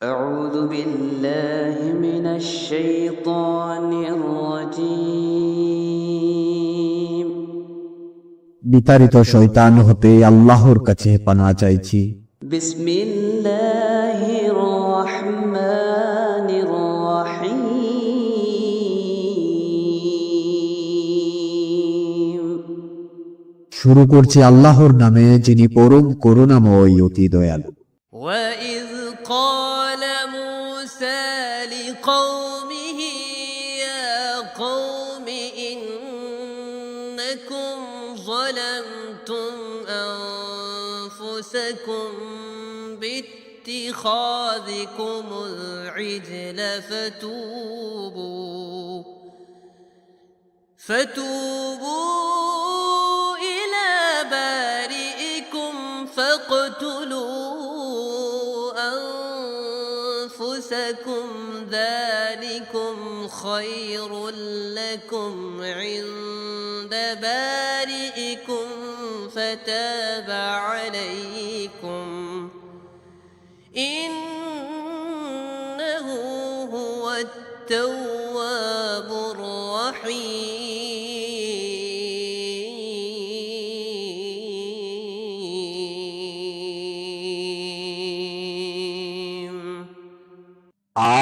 أعوذ بالله من الشيطان الرجيم বিতাড়িত শয়তান হতে আল্লাহর কাছে পানাহ চাইছি। بسم الله الرحمن الرحيم শুরু করছি আল্লাহর নামে, যিনি পরম করুণাময় অতি দয়ালু। وإذ قال موسى لقومه يا قوم إنكم ظلمتم أنفسكم باتخاذكم العجل فتوبوا إلى بارئكم فاقتلوا أنفسكم ذلكم خير لكم عند بارئكم فتاب عليكم إنه هو التواب الرحيم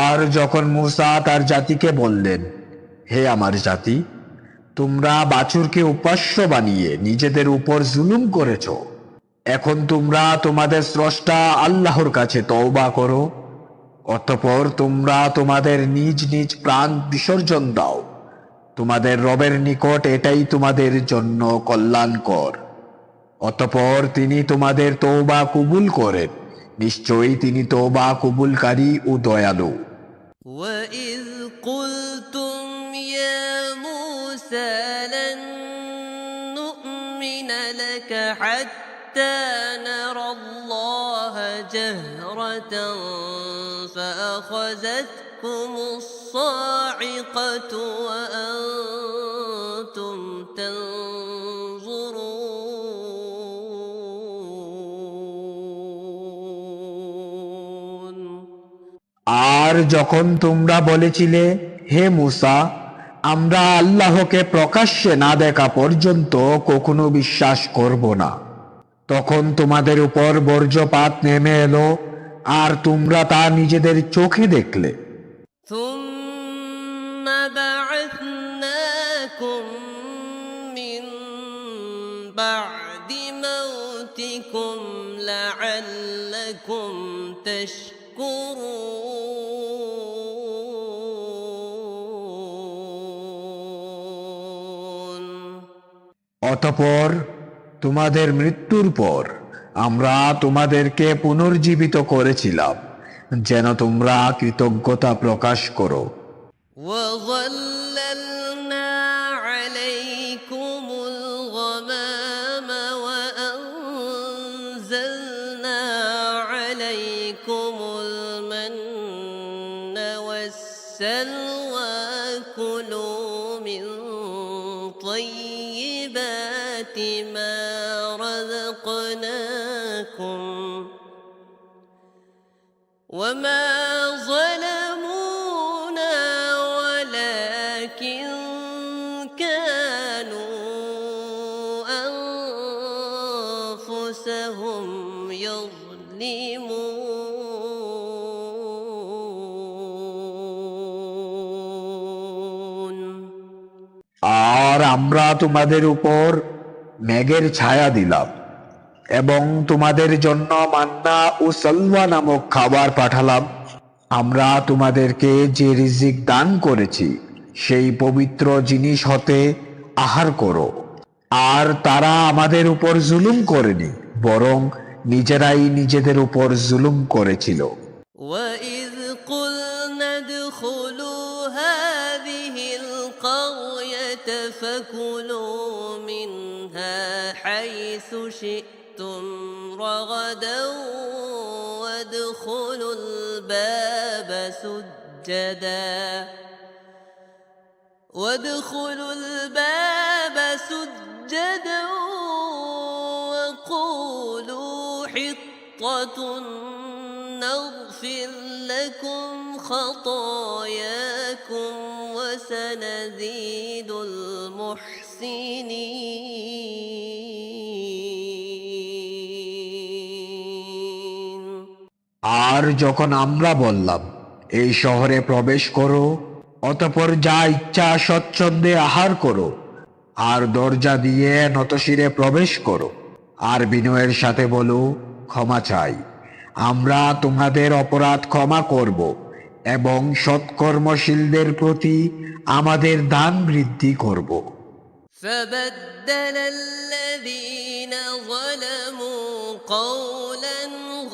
আর যখন মূসা তার জাতিকে বললেন, হে আমার জাতি, তোমরা বাছুরকে উপাস্য বানিয়ে নিজেদের উপর জুলুম করেছ। এখন তোমরা তোমাদের স্রষ্টা আল্লাহর কাছে তওবা করো, অতঃপর তোমরা তোমাদের নিজ নিজ প্রাণ বিসর্জন দাও। তোমাদের রবের নিকট এটাই তোমাদের জন্য কল্যাণকর। অতঃপর তিনি তোমাদের তওবা কবুল করেন। নিশ্চয়ই তিনি তওবা কবুলকারী ও দয়ালু। وإذ قلتم يا موسى لن نؤمن لك حتى نرى الله جهرة فأخذتكم الصاعقة وأنتم تنظرون আর যখন তোমরা বলেছিলে, হে মূসা, আমরা আল্লাহকে প্রকাশ্যে না দেখা পর্যন্ত কখনো বিশ্বাস করব না, তখন তোমাদের উপর বর্জ্যপাত নেমে এলো আর তোমরা তা নিজেদের চোখে দেখলে। ثم بعثناكم من بعد موتكم لعلكم تشكرون অতঃপর তোমাদের মৃত্যুর পর আমরা তোমাদেরকে পুনর্জীবিত করেছিলাম, যেন তোমরা কৃতজ্ঞতা প্রকাশ করো। وظللنا عليكم الغمام وأنزلنا عليكم المن والسلوى كلوا من طيبات ما رزقناكم وما ظلمونا ولكن كانوا أنفسهم يظلمون আর আমরা তোমাদের উপর মেঘের ছায়া দিলাম এবং তোমাদের জন্য মান্না ও সালওয়া নামক খাবার পাঠালাম। আমরা তোমাদেরকে যে রিজিক দান করেছি সেই পবিত্র জিনিস হতে আহার করো। আর তারা আমাদের উপর জুলুম করেনি, বরং নিজেরাই নিজেদের উপর জুলুম করেছিল। وإذ قلنا ادخلوا هذه القرية فكلوا منها حيث شئتم رغدا وادخلوا الباب سجدا وقولوا حطة نغفر لكم خطاياكم وسنزيد المحسنين আর যখন আমরা বললাম, এই শহরে প্রবেশ করো, অতঃপর যা ইচ্ছা স্বচ্ছন্দে আহার করো, আর দরজা দিয়ে নতশিরে প্রবেশ করো, আর বিনয়ের সাথে বলো, ক্ষমা চাই, আমরা তোমাদের অপরাধ ক্ষমা করব এবং সৎকর্মশীলদের প্রতি আমাদের দান বৃদ্ধি করব। فبدل الذين ظلموا قولا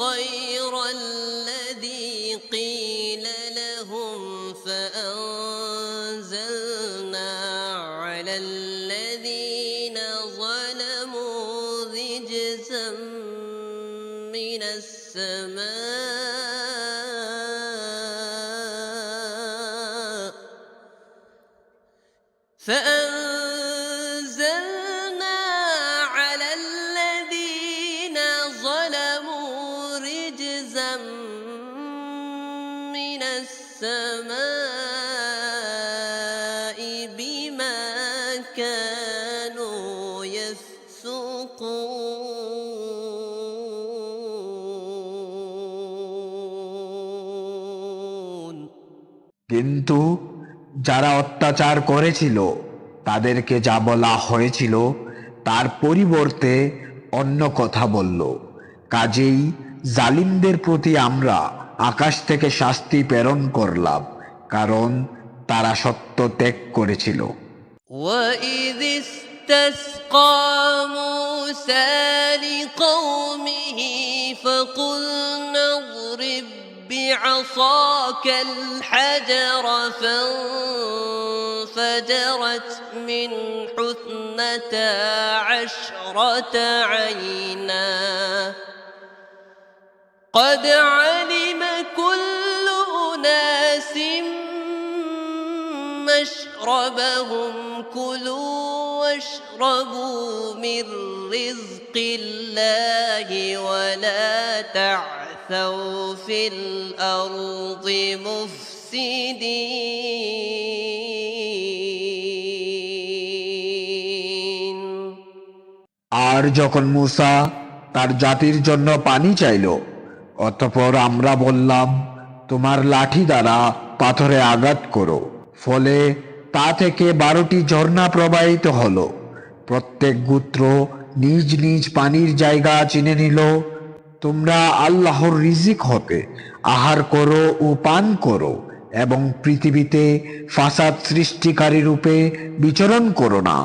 غير الذي قيل لهم فأنزلنا على الذين ظلموا رجزا من السماء فأنزلنا على الذين ظلموا رجزا من السماء بما كانوا يفسقون কিন্তু যারা অত্যাচার করেছিল তাদেরকে যা বলা হয়েছিল তার পরিবর্তে অন্য কথা বলল, কাজেই জালিমদের প্রতি আমরা আকাশ থেকে শাস্তি প্রেরণ করলাম, কারণ তারা সত্য ত্যাগ করেছিল। وإذ استسقى موسى لقومه فقلنا اضرب بعصاك الحجر فانفجرت منه اثنتا عشرة عينا قد علم كل أناس مشربهم كلوا واشربوا من رزق الله ولا تعثوا في الأرض مفسدين আর যখন মূসা তার জাতির জন্য পানি চাইল, অতঃপর আমরা বললাম, তোমার লাঠি দ্বারা পাথরে আঘাত করো। ফলে তা থেকে 12টি ঝর্ণা প্রবাহিত হলো। প্রত্যেক গোত্র নিজ নিজ পানির জায়গা চিনে নিল। তোমরা আল্লাহর রিজিক হতে আহার করো ও পান করো এবং পৃথিবীতে ফাসাদ সৃষ্টিকারী রূপে বিচরণ করো না।